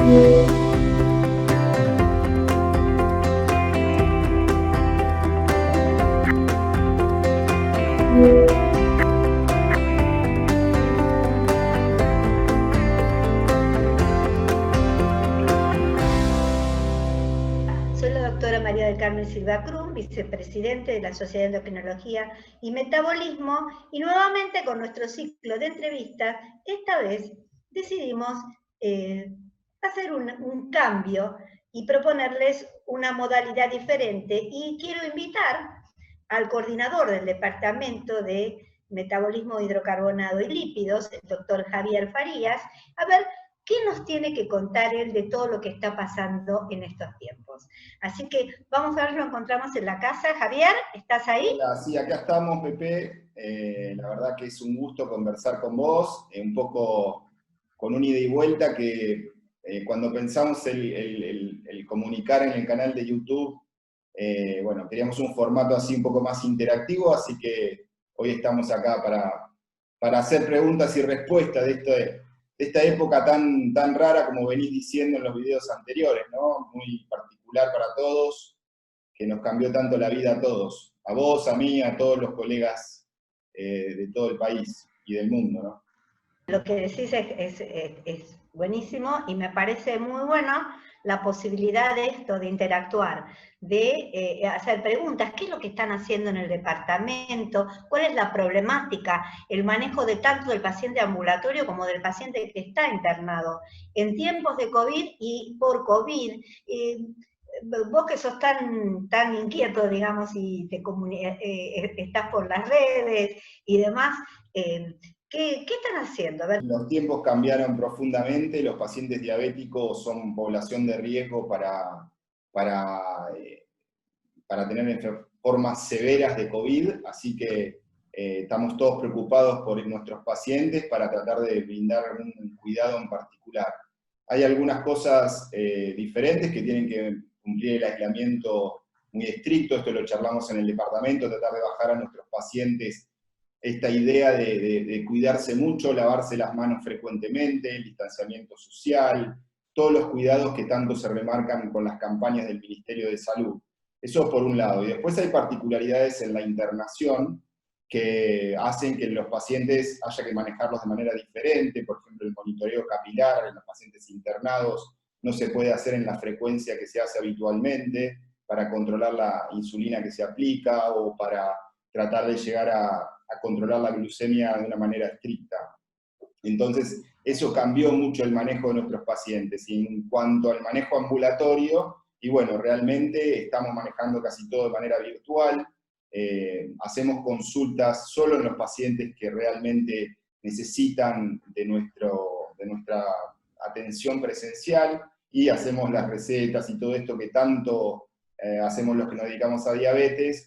Soy la doctora María del Carmen Silva Cruz, vicepresidente de la Sociedad de Endocrinología y Metabolismo, y nuevamente con nuestro ciclo de entrevistas, esta vez decidimos hacer un cambio y proponerles una modalidad diferente. Y quiero invitar al coordinador del Departamento de Metabolismo, Hidrocarbonado y Lípidos, el doctor Javier Farías, a ver qué nos tiene que contar él de todo lo que está pasando en estos tiempos. Así que vamos a ver, lo encontramos en la casa. Javier, ¿estás ahí? Hola, sí, acá estamos, Pepe. La verdad que es un gusto conversar con vos, un poco con un ida y vuelta que cuando pensamos el comunicar en el canal de YouTube, bueno, queríamos un formato así un poco más interactivo, así que hoy estamos acá para hacer preguntas y respuestas de esta época tan rara como venís diciendo en los videos anteriores, ¿no? Muy particular para todos, que nos cambió tanto la vida a todos, a vos, a mí, a todos los colegas de todo el país y del mundo, ¿no? Lo que decís es buenísimo y me parece muy bueno la posibilidad de esto, de interactuar, de hacer preguntas. ¿Qué es lo que están haciendo en el departamento? ¿Cuál es la problemática? El manejo de tanto del paciente ambulatorio como del paciente que está internado en tiempos de COVID y por COVID. Vos que sos tan inquieto, digamos, y estás por las redes y demás, ¿qué están haciendo? A ver. Los tiempos cambiaron profundamente, los pacientes diabéticos son población de riesgo para tener formas severas de COVID, así que estamos todos preocupados por nuestros pacientes para tratar de brindar un cuidado en particular. Hay algunas cosas diferentes que tienen que cumplir el aislamiento muy estricto, esto lo charlamos en el departamento, tratar de bajar a nuestros pacientes esta idea de cuidarse mucho, lavarse las manos frecuentemente, el distanciamiento social, todos los cuidados que tanto se remarcan con las campañas del Ministerio de Salud. Eso por un lado. Y después hay particularidades en la internación que hacen que los pacientes haya que manejarlos de manera diferente. Por ejemplo, el monitoreo capilar en los pacientes internados no se puede hacer en la frecuencia que se hace habitualmente para controlar la insulina que se aplica o para tratar de llegar a controlar la glucemia de una manera estricta. Entonces, eso cambió mucho el manejo de nuestros pacientes. Y en cuanto al manejo ambulatorio, y bueno, realmente estamos manejando casi todo de manera virtual, hacemos consultas solo en los pacientes que realmente necesitan de nuestra atención presencial, y hacemos las recetas y todo esto que tanto hacemos los que nos dedicamos a diabetes,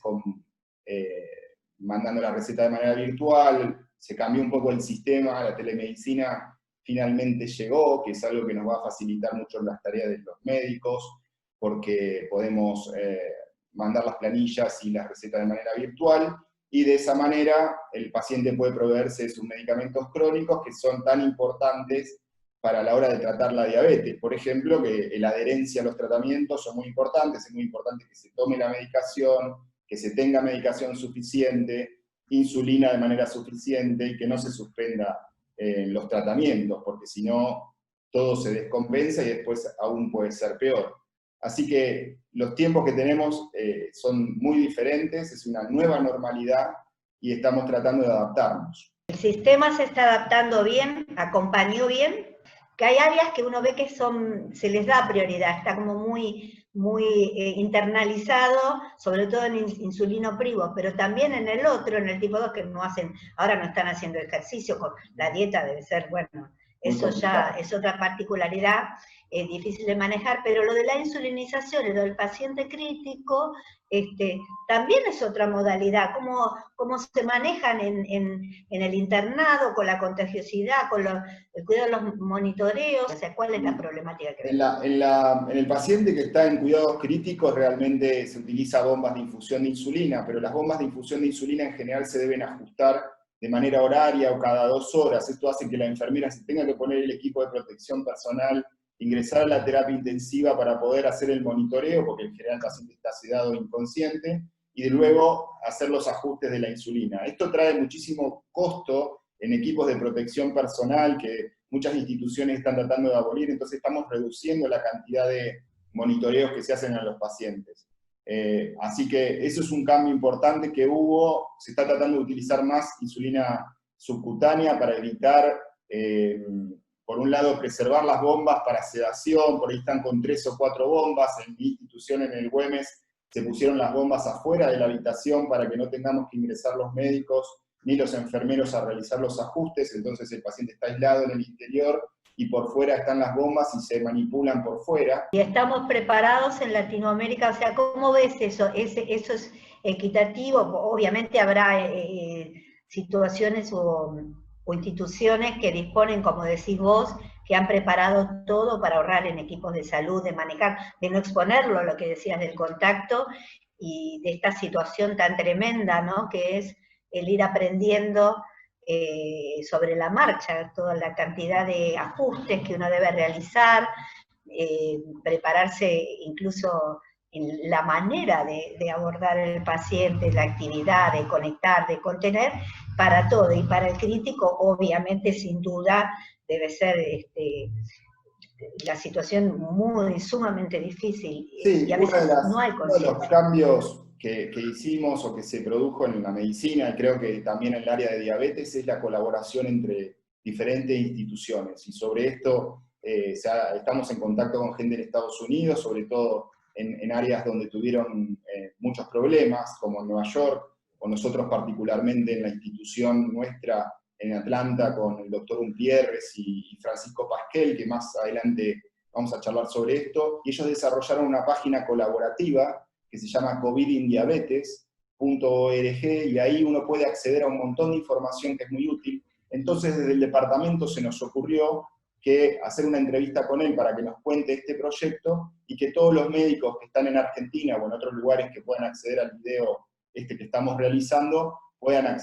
mandando la receta de manera virtual. Se cambió un poco el sistema, la telemedicina finalmente llegó, que es algo que nos va a facilitar mucho las tareas de los médicos, porque podemos mandar las planillas y las recetas de manera virtual, y de esa manera el paciente puede proveerse de sus medicamentos crónicos, que son tan importantes para la hora de tratar la diabetes. Por ejemplo, que la adherencia a los tratamientos son muy importantes, es muy importante que se tome la medicación, que se tenga medicación suficiente, insulina de manera suficiente, y que no se suspenda los tratamientos, porque si no, todo se descompensa y después aún puede ser peor. Así que los tiempos que tenemos son muy diferentes, es una nueva normalidad y estamos tratando de adaptarnos. El sistema se está adaptando bien, acompañó bien, que hay áreas que uno ve que se les da prioridad, está como muy internalizado, sobre todo en insulinoprivos, pero también en el otro, en el tipo 2, que ahora no están haciendo ejercicio, con la dieta debe ser, bueno, eso ya es otra particularidad, difícil de manejar, pero lo de la insulinización y lo del paciente crítico, también es otra modalidad, cómo se manejan en el internado, con la contagiosidad, con el cuidado de los monitoreos, o sea, ¿cuál es la problemática que ven? En el paciente que está en cuidados críticos realmente se utiliza bombas de infusión de insulina, pero las bombas de infusión de insulina en general se deben ajustar de manera horaria o cada 2 horas. Esto hace que la enfermera se tenga que poner el equipo de protección personal ingresar a la terapia intensiva para poder hacer el monitoreo, porque en general el paciente está sedado inconsciente, y de luego hacer los ajustes de la insulina. Esto trae muchísimo costo en equipos de protección personal que muchas instituciones están tratando de abolir, entonces estamos reduciendo la cantidad de monitoreos que se hacen a los pacientes. Así que eso es un cambio importante que hubo. Se está tratando de utilizar más insulina subcutánea para evitar, por un lado, preservar las bombas para sedación. Por ahí están con 3 o 4 bombas. En mi institución, en el Güemes, se pusieron las bombas afuera de la habitación para que no tengamos que ingresar los médicos ni los enfermeros a realizar los ajustes. Entonces el paciente está aislado en el interior y por fuera están las bombas y se manipulan por fuera. Y estamos preparados en Latinoamérica, o sea, ¿cómo ves eso? ¿Eso es equitativo? Obviamente habrá situaciones o instituciones que disponen, como decís vos, que han preparado todo para ahorrar en equipos de salud, de manejar, de no exponerlo, lo que decías del contacto, y de esta situación tan tremenda, ¿no? Que es el ir aprendiendo sobre la marcha, toda la cantidad de ajustes que uno debe realizar, prepararse incluso en la manera de abordar al paciente, la actividad, de conectar, de contener, para todo. Y para el crítico, obviamente, sin duda, debe ser la situación sumamente difícil. Sí, y a veces no hay uno de los conciencia. cambios que hicimos o que se produjo en la medicina, y creo que también en el área de diabetes, es la colaboración entre diferentes instituciones. Y sobre esto estamos en contacto con gente en Estados Unidos, sobre todo en áreas donde tuvieron muchos problemas, como en Nueva York, o nosotros particularmente en la institución nuestra en Atlanta, con el doctor Umpierres y Francisco Pasquel, que más adelante vamos a charlar sobre esto, y ellos desarrollaron una página colaborativa que se llama covidindiabetes.org, y ahí uno puede acceder a un montón de información que es muy útil. Entonces desde el departamento se nos ocurrió que hacer una entrevista con él para que nos cuente este proyecto, y que todos los médicos que están en Argentina o en otros lugares que puedan acceder al video que estamos realizando, puedan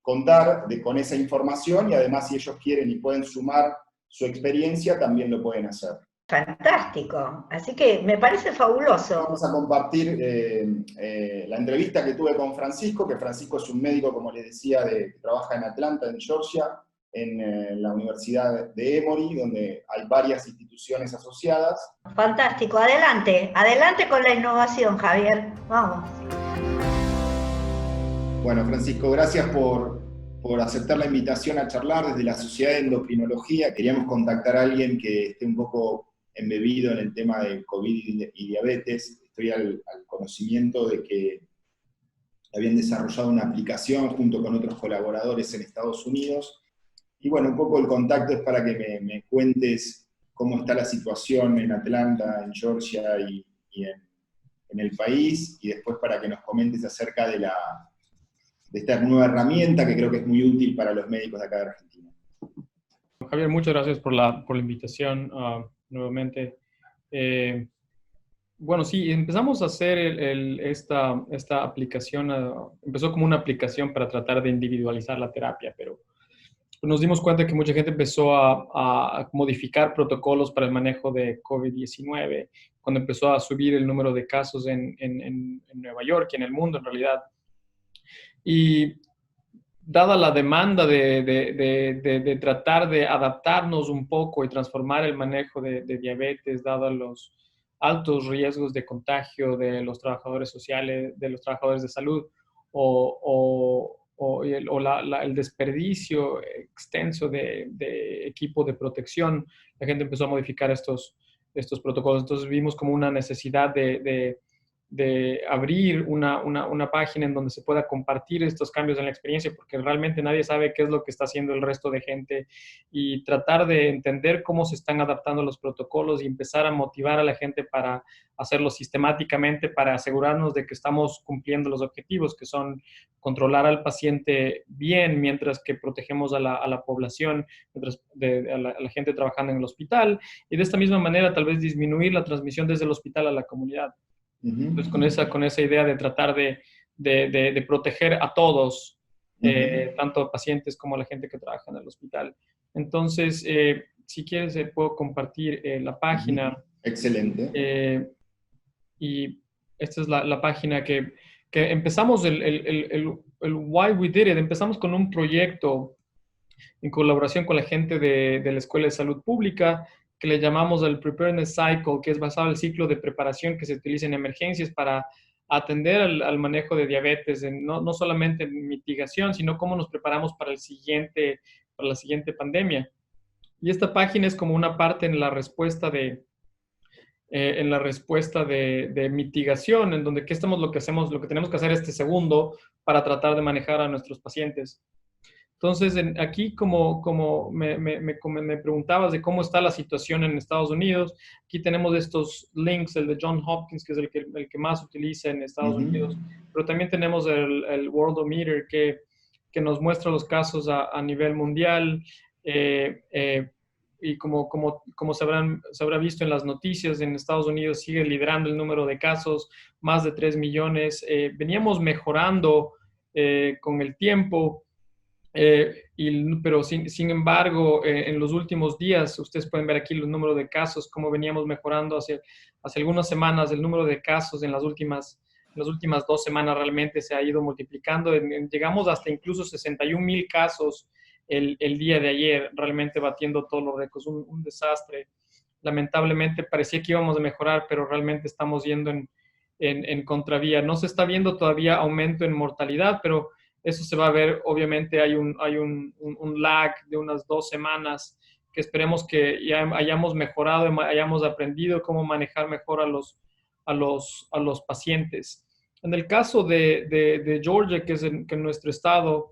contar con esa información, y además si ellos quieren y pueden sumar su experiencia, también lo pueden hacer. Fantástico, así que me parece fabuloso. Vamos a compartir la entrevista que tuve con Francisco, que Francisco es un médico, como les decía, que trabaja en Atlanta, en Georgia, en la Universidad de Emory, donde hay varias instituciones asociadas. Fantástico, adelante, adelante con la innovación, Javier, vamos. Bueno, Francisco, gracias por aceptar la invitación a charlar desde la Sociedad de Endocrinología. Queríamos contactar a alguien que esté un poco embebido en el tema de COVID y diabetes. Estoy al conocimiento de que habían desarrollado una aplicación junto con otros colaboradores en Estados Unidos. Y bueno, un poco el contacto es para que me cuentes cómo está la situación en Atlanta, en Georgia y en el país, y después para que nos comentes acerca de esta nueva herramienta que creo que es muy útil para los médicos de acá de Argentina. Javier, muchas gracias por la invitación nuevamente. Bueno, sí, empezamos a hacer esta aplicación, empezó como una aplicación para tratar de individualizar la terapia, pero nos dimos cuenta que mucha gente empezó a modificar protocolos para el manejo de COVID-19, cuando empezó a subir el número de casos en Nueva York y en el mundo en realidad. Y dada la demanda de tratar de adaptarnos un poco y transformar el manejo de diabetes, dado los altos riesgos de contagio de los trabajadores sociales, de los trabajadores de salud, el desperdicio extenso de equipo de protección, la gente empezó a modificar estos protocolos. Entonces vimos como una necesidad de abrir una página en donde se pueda compartir estos cambios en la experiencia, porque realmente nadie sabe qué es lo que está haciendo el resto de gente, y tratar de entender cómo se están adaptando los protocolos y empezar a motivar a la gente para hacerlo sistemáticamente, para asegurarnos de que estamos cumpliendo los objetivos, que son controlar al paciente bien mientras que protegemos a la población, mientras a la gente trabajando en el hospital, y de esta misma manera tal vez disminuir la transmisión desde el hospital a la comunidad. Pues con esa idea de tratar de proteger a todos, tanto pacientes como a la gente que trabaja en el hospital. Entonces, si quieres, puedo compartir la página. Excelente. Y esta es la página que empezamos el Why We Did It. Empezamos con un proyecto en colaboración con la gente de la Escuela de Salud Pública, que le llamamos el Preparedness Cycle, que es basado en el ciclo de preparación que se utiliza en emergencias para atender al manejo de diabetes, no solamente en mitigación, sino cómo nos preparamos para la siguiente pandemia. Y esta página es como una parte en la respuesta de mitigación, en donde lo que tenemos que hacer este segundo para tratar de manejar a nuestros pacientes. Entonces, aquí como me preguntabas de cómo está la situación en Estados Unidos, aquí tenemos estos links, el de John Hopkins, que es el que más utiliza en Estados Unidos, pero también tenemos el Worldometer, que nos muestra los casos a nivel mundial, y como se habrá visto en las noticias, en Estados Unidos sigue liderando el número de casos, más de 3 millones. Veníamos mejorando con el tiempo, pero sin embargo, en los últimos días, ustedes pueden ver aquí los números de casos, cómo veníamos mejorando hace algunas semanas. El número de casos en las últimas 2 semanas realmente se ha ido multiplicando. Llegamos hasta incluso 61,000 casos el día de ayer, realmente batiendo todos los récords. Un desastre. Lamentablemente parecía que íbamos a mejorar, pero realmente estamos yendo en contravía. No se está viendo todavía aumento en mortalidad, pero eso se va a ver. Obviamente hay un lag de unas 2 semanas que esperemos que ya hayamos mejorado, hayamos aprendido cómo manejar mejor a los pacientes. En el caso de Georgia, que es en nuestro estado,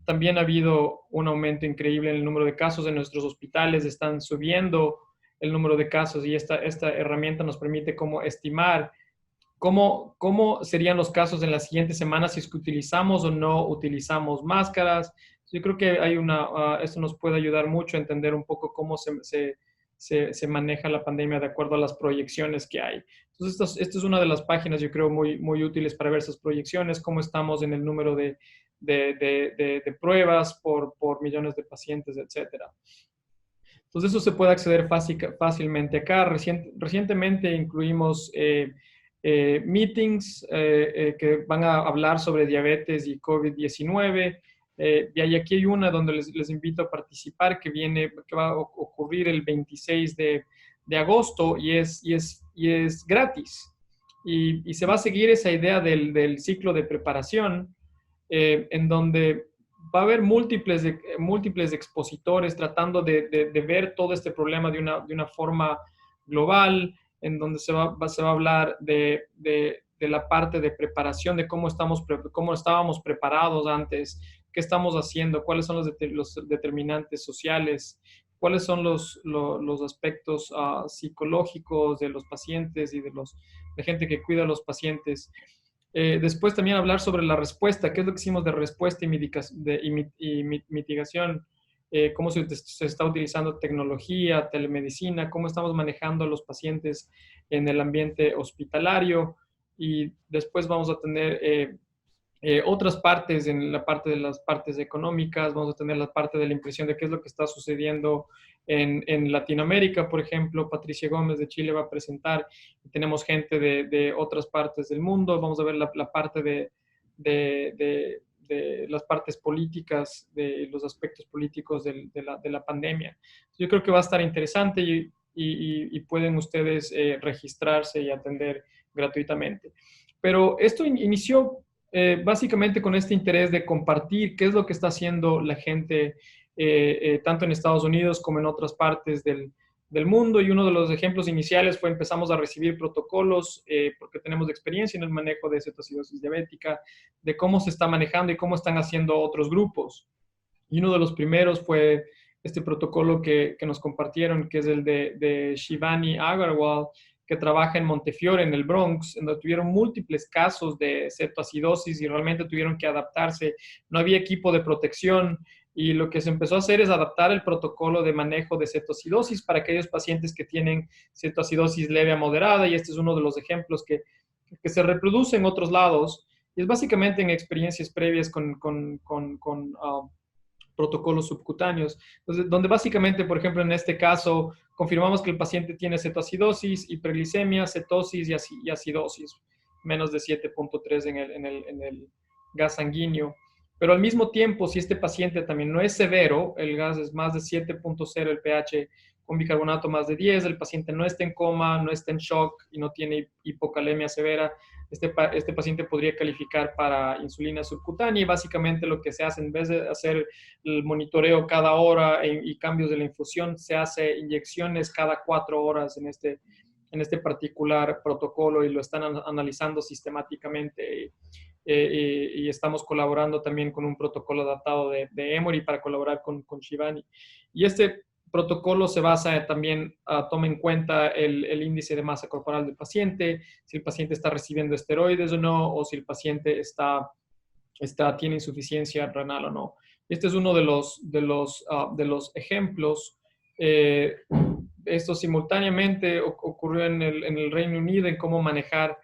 también ha habido un aumento increíble en el número de casos. En nuestros hospitales están subiendo el número de casos, y esta herramienta nos permite cómo estimar cómo serían los casos en las siguientes semanas si es que utilizamos o no utilizamos máscaras. Yo creo que esto nos puede ayudar mucho a entender un poco cómo se maneja la pandemia de acuerdo a las proyecciones que hay. Entonces, esta es una de las páginas, yo creo, muy, muy útiles para ver esas proyecciones, cómo estamos en el número de pruebas por millones de pacientes, etcétera. Entonces, eso se puede acceder fácilmente acá. Recientemente incluimos meetings que van a hablar sobre diabetes y COVID-19. Y aquí hay una donde les invito a participar, que va a ocurrir el 26 de agosto, y es gratis. Y se va a seguir esa idea del ciclo de preparación, en donde va a haber múltiples expositores tratando de ver todo este problema de una forma global, en donde se va a hablar de la parte de preparación, de cómo estábamos preparados antes, qué estamos haciendo, cuáles son los determinantes sociales, cuáles son los aspectos psicológicos de los pacientes y de gente que cuida a los pacientes. Después también hablar sobre la respuesta, qué es lo que hicimos de respuesta y mitigación, cómo se está utilizando tecnología, telemedicina, cómo estamos manejando a los pacientes en el ambiente hospitalario. Y después vamos a tener otras partes, en la parte de las partes económicas, vamos a tener la parte de la impresión de qué es lo que está sucediendo en Latinoamérica. Por ejemplo, Patricia Gómez de Chile va a presentar, y tenemos gente de otras partes del mundo. Vamos a ver la parte de las partes políticas, de los aspectos políticos de la pandemia. Yo creo que va a estar interesante, y pueden ustedes registrarse y atender gratuitamente. Pero esto inició básicamente con este interés de compartir qué es lo que está haciendo la gente, tanto en Estados Unidos como en otras partes del mundo. Y uno de los ejemplos iniciales fue: empezamos a recibir protocolos, porque tenemos experiencia en el manejo de cetoacidosis diabética, de cómo se está manejando y cómo están haciendo otros grupos. Y uno de los primeros fue este protocolo que nos compartieron, que es el de Shivani Agarwal, que trabaja en Montefiore, en el Bronx, en donde tuvieron múltiples casos de cetoacidosis y realmente tuvieron que adaptarse. No había equipo de protección, y lo que se empezó a hacer es adaptar el protocolo de manejo de cetoacidosis para aquellos pacientes que tienen cetoacidosis leve a moderada, y este es uno de los ejemplos que se reproduce en otros lados, y es básicamente en experiencias previas con protocolos subcutáneos, entonces, donde básicamente, por ejemplo, en este caso, confirmamos que el paciente tiene cetoacidosis, hiperglicemia, cetosis y acidosis, menos de 7.3 en el gas sanguíneo. Pero al mismo tiempo, si este paciente también no es severo, el gas es más de 7.0, el pH con bicarbonato más de 10, el paciente no está en coma, no está en shock y no tiene hipocalemia severa, este paciente podría calificar para insulina subcutánea, y básicamente lo que se hace, en vez de hacer el monitoreo cada hora y cambios de la infusión, se hace inyecciones cada 4 horas en este particular protocolo, y lo están analizando sistemáticamente. Y estamos colaborando también con un protocolo adaptado de Emory para colaborar con Shivani. Y este protocolo se basa también, toma en cuenta el índice de masa corporal del paciente, si el paciente está recibiendo esteroides o no, o si el paciente tiene insuficiencia renal o no. Este es uno de los ejemplos. Esto simultáneamente ocurrió en el Reino Unido, en cómo manejar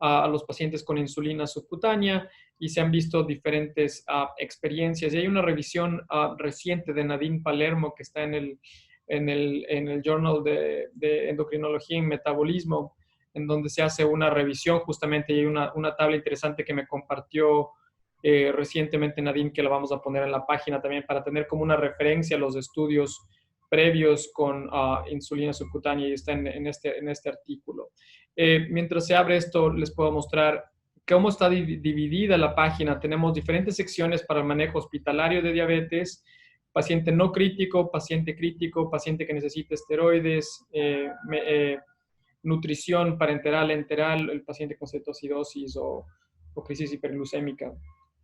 a los pacientes con insulina subcutánea, y se han visto diferentes experiencias. Y hay una revisión reciente de Nadine Palermo que está en el Journal de Endocrinología y Metabolismo, en donde se hace una revisión justamente, y hay una tabla interesante que me compartió recientemente Nadine, que la vamos a poner en la página también para tener como una referencia a los estudios previos con insulina subcutánea, y está en este artículo. Mientras se abre esto, les puedo mostrar cómo está dividida la página. Tenemos diferentes secciones para el manejo hospitalario de diabetes: paciente no crítico, paciente crítico, paciente que necesita esteroides, nutrición parenteral, enteral, el paciente con cetoacidosis o crisis hiperglucémica.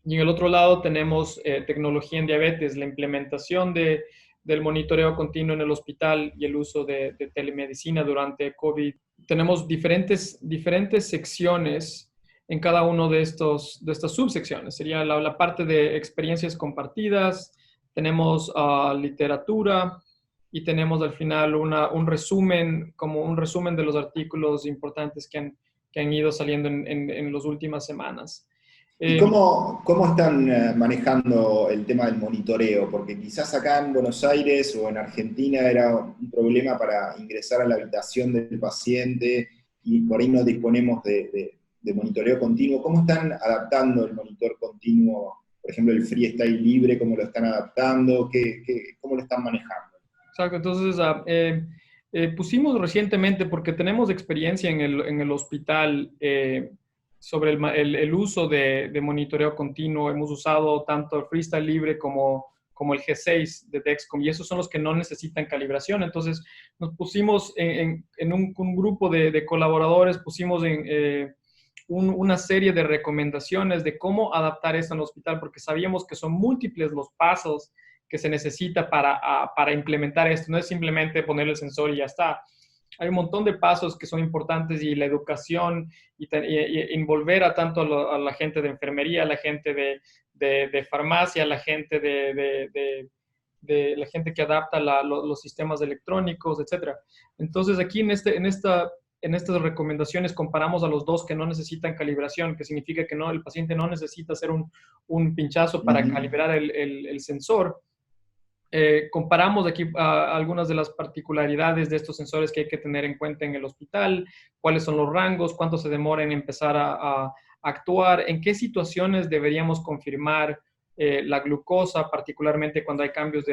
Y en el otro lado tenemos tecnología en diabetes, la implementación del monitoreo continuo en el hospital y el uso de telemedicina durante COVID. Tenemos diferentes secciones en cada uno de estas subsecciones. Sería la parte de experiencias compartidas, tenemos literatura, y tenemos al final un resumen, como un resumen de los artículos importantes que han ido saliendo en las últimas semanas. ¿Y cómo están manejando el tema del monitoreo? Porque quizás acá en Buenos Aires o en Argentina era un problema para ingresar a la habitación del paciente, y por ahí no disponemos de monitoreo continuo. ¿Cómo están adaptando el monitor continuo? Por ejemplo, el freestyle libre, ¿cómo lo están adaptando? ¿Cómo lo están manejando? Exacto, entonces pusimos recientemente, porque tenemos experiencia en el hospital, sobre el uso de monitoreo continuo. Hemos usado tanto el freestyle libre como el G6 de Dexcom, y esos son los que no necesitan calibración. Entonces nos pusimos en un grupo de colaboradores, pusimos una serie de recomendaciones de cómo adaptar esto en el hospital, porque sabíamos que son múltiples los pasos que se necesita para implementar esto. No es simplemente poner el sensor y ya está. Hay un montón de pasos que son importantes, y la educación y involver tanto a la gente de enfermería, a la gente de farmacia, a la gente la gente que adapta los sistemas electrónicos, etc. Entonces aquí en estas recomendaciones comparamos a los dos que no necesitan calibración, que significa que el paciente no necesita hacer un pinchazo para calibrar el sensor. Comparamos aquí algunas de las particularidades de estos sensores que hay que tener en cuenta en el hospital, cuáles son los rangos, cuánto se demora en empezar a actuar, en qué situaciones deberíamos confirmar la glucosa, particularmente cuando hay cambios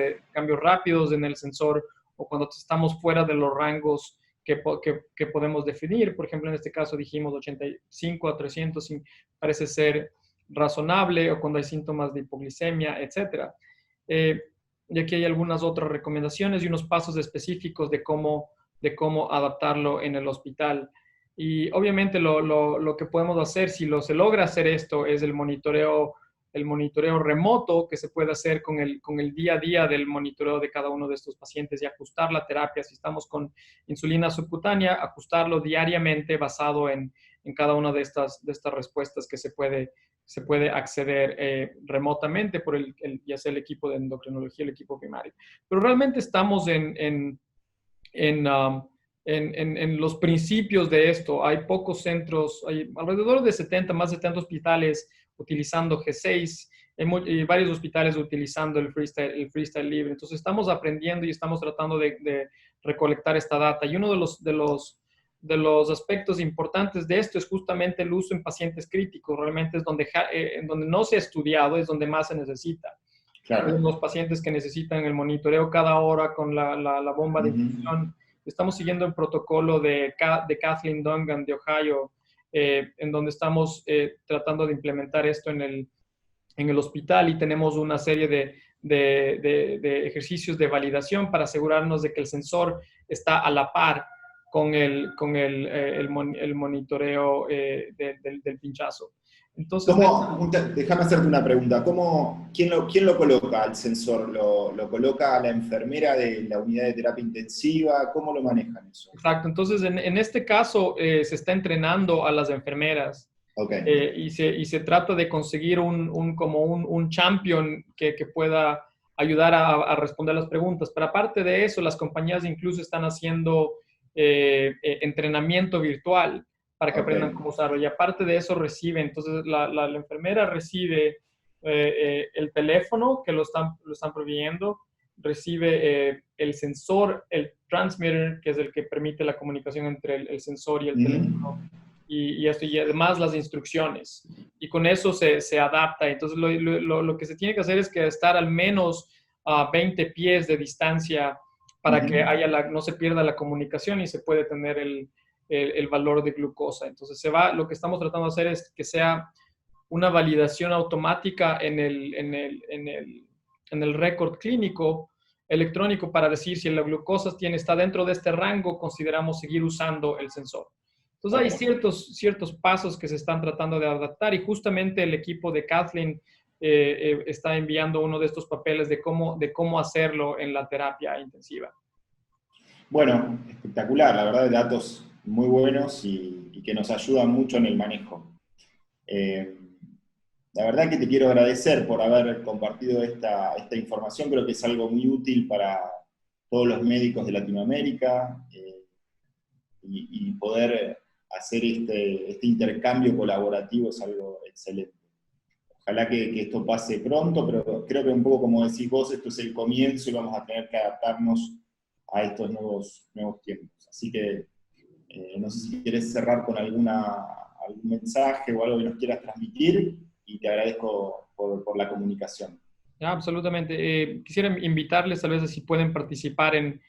rápidos en el sensor, o cuando estamos fuera de los rangos que podemos definir. Por ejemplo, en este caso dijimos 85 a 300, parece ser razonable, o cuando hay síntomas de hipoglicemia, etc. Y aquí hay algunas otras recomendaciones y unos pasos específicos de cómo adaptarlo en el hospital. Y obviamente lo que podemos hacer, si se logra hacer esto, es el monitoreo remoto, que se puede hacer con el día a día del monitoreo de cada uno de estos pacientes, y ajustar la terapia. Si estamos con insulina subcutánea, ajustarlo diariamente basado en cada una de estas respuestas que se puede acceder remotamente por ya sea el equipo de endocrinología, el equipo primario. Pero realmente estamos en los principios de esto. Hay pocos centros, hay alrededor de más de 70 hospitales utilizando G6, y varios hospitales utilizando el freestyle libre. Entonces estamos aprendiendo y estamos tratando de recolectar esta data. Y uno de los aspectos importantes de esto es justamente el uso en pacientes críticos. Realmente es donde no se ha estudiado, es donde más se necesita. Claro. Los pacientes que necesitan el monitoreo cada hora con la bomba de infusión. Estamos siguiendo el protocolo de Kathleen Dungan de Ohio, en donde estamos tratando de implementar esto en el hospital, y tenemos una serie de ejercicios de validación para asegurarnos de que el sensor está a la par con el monitoreo del pinchazo. Entonces, déjame hacerte una pregunta. ¿Quién lo coloca al sensor? ¿Lo coloca la enfermera de la unidad de terapia intensiva? ¿Cómo lo manejan eso? Exacto. Entonces, en este caso, se está entrenando a las enfermeras. Okay. Y se trata de conseguir un champion que pueda ayudar a responder las preguntas. Pero aparte de eso, las compañías incluso están haciendo entrenamiento virtual para que aprendan cómo usarlo. Y aparte de eso entonces la enfermera recibe el teléfono que lo están proveyendo, recibe el sensor, el transmitter, que es el que permite la comunicación entre el sensor y el teléfono, y además las instrucciones. Y con eso se adapta. Entonces lo que se tiene que hacer es que estar al menos a 20 pies de distancia para que no se pierda la comunicación y se puede tener el valor de glucosa. Entonces lo que estamos tratando de hacer es que sea una validación automática en el récord clínico electrónico para decir si la glucosa está dentro de este rango, consideramos seguir usando el sensor. Entonces hay ciertos pasos que se están tratando de adaptar, y justamente el equipo de Kathleen está enviando uno de estos papeles de cómo hacerlo en la terapia intensiva. Bueno, espectacular, la verdad, datos muy buenos y que nos ayudan mucho en el manejo. La verdad que te quiero agradecer por haber compartido esta información. Creo que es algo muy útil para todos los médicos de Latinoamérica, y poder hacer este intercambio colaborativo es algo excelente. Ojalá que esto pase pronto, pero creo que un poco como decís vos, esto es el comienzo y vamos a tener que adaptarnos a estos nuevos tiempos. Así que no sé si quieres cerrar con algún mensaje o algo que nos quieras transmitir, y te agradezco por la comunicación. Absolutamente. Quisiera invitarles a veces si pueden participar en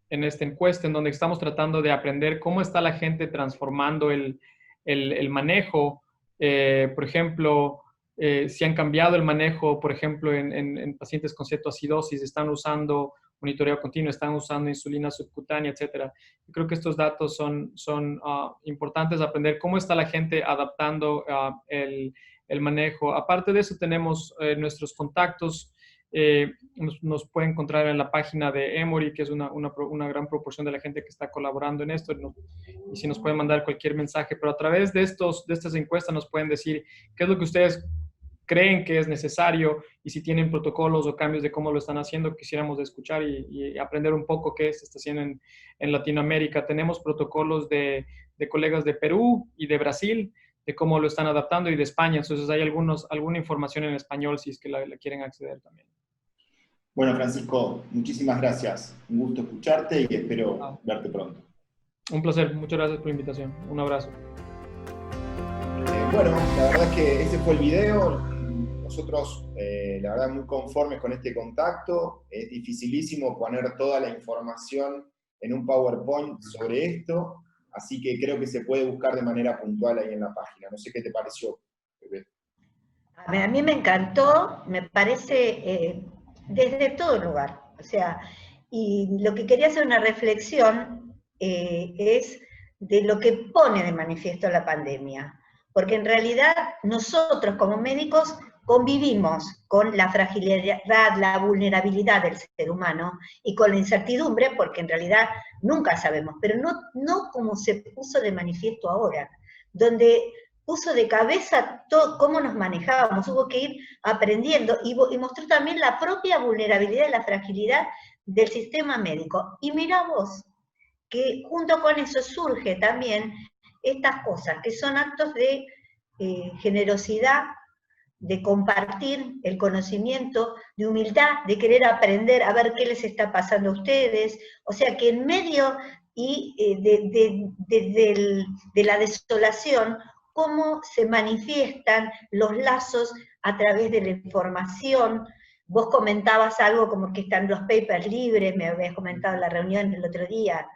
esta encuesta, en donde estamos tratando de aprender cómo está la gente transformando el manejo. Por ejemplo, si han cambiado el manejo, por ejemplo, en pacientes con cetoacidosis, están usando monitoreo continuo, están usando insulina subcutánea, etcétera. Yo creo que estos datos son importantes, aprender cómo está la gente adaptando el manejo. Aparte de eso, tenemos nuestros contactos. Nos pueden encontrar en la página de Emory, que es una gran proporción de la gente que está colaborando en esto, y si nos pueden mandar cualquier mensaje, pero a través de estas encuestas nos pueden decir qué es lo que ustedes creen que es necesario, y si tienen protocolos o cambios de cómo lo están haciendo, quisiéramos escuchar y aprender un poco qué se está haciendo en Latinoamérica. Tenemos protocolos de colegas de Perú y de Brasil, de cómo lo están adaptando, y de España. Entonces hay alguna información en español si es que la quieren acceder también. Bueno, Francisco, muchísimas gracias. Un gusto escucharte y espero verte pronto. Un placer. Muchas gracias por la invitación. Un abrazo. Bueno, la verdad es que ese fue el video. Nosotros, la verdad, muy conformes con este contacto. Es dificilísimo poner toda la información en un PowerPoint sobre esto, así que creo que se puede buscar de manera puntual ahí en la página. No sé qué te pareció, Pepe. A mí me encantó, me parece, desde todo lugar. O sea, y lo que quería hacer una reflexión es de lo que pone de manifiesto la pandemia. Porque en realidad nosotros como médicos convivimos con la fragilidad, la vulnerabilidad del ser humano y con la incertidumbre, porque en realidad nunca sabemos, pero no como se puso de manifiesto ahora, donde puso de cabeza todo cómo nos manejábamos, hubo que ir aprendiendo y mostró también la propia vulnerabilidad y la fragilidad del sistema médico. Y mirá vos, que junto con eso surge también estas cosas, que son actos de generosidad de compartir el conocimiento, de humildad, de querer aprender, a ver qué les está pasando a ustedes. O sea que en medio de la desolación, cómo se manifiestan los lazos a través de la información. Vos comentabas algo como que están los papers libres, me habías comentado en la reunión el otro día.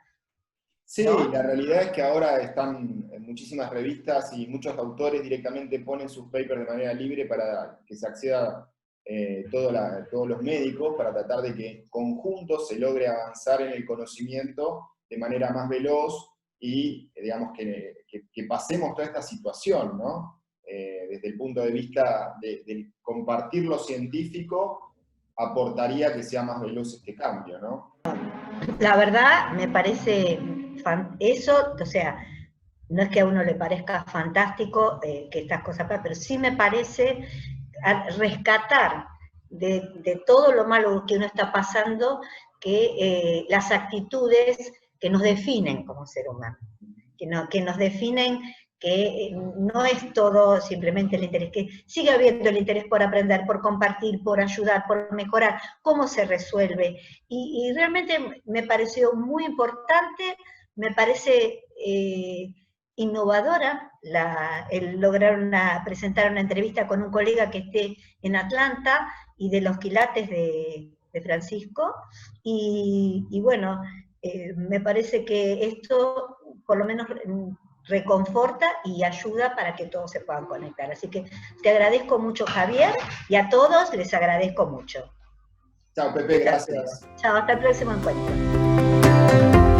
Sí, ¿no? la realidad es que ahora están en muchísimas revistas y muchos autores directamente ponen sus papers de manera libre para que se acceda todos los médicos, para tratar de que conjuntos se logre avanzar en el conocimiento de manera más veloz y, digamos, que pasemos toda esta situación, ¿no? Desde el punto de vista de compartir lo científico, aportaría que sea más veloz este cambio, ¿no? La verdad, me parece eso, o sea, no es que a uno le parezca fantástico que estas cosas pasen, pero sí me parece rescatar de todo lo malo que uno está pasando, que las actitudes que nos definen como ser humano, que nos definen, que no es todo simplemente el interés, que sigue habiendo el interés por aprender, por compartir, por ayudar, por mejorar, cómo se resuelve. Y realmente me pareció muy importante, me parece innovadora el lograr presentar una entrevista con un colega que esté en Atlanta y de los quilates de Francisco, y bueno, me parece que esto por lo menos reconforta y ayuda para que todos se puedan conectar. Así que te agradezco mucho, Javier, y a todos les agradezco mucho. Chao, Pepe, gracias. Chao, hasta el próximo encuentro.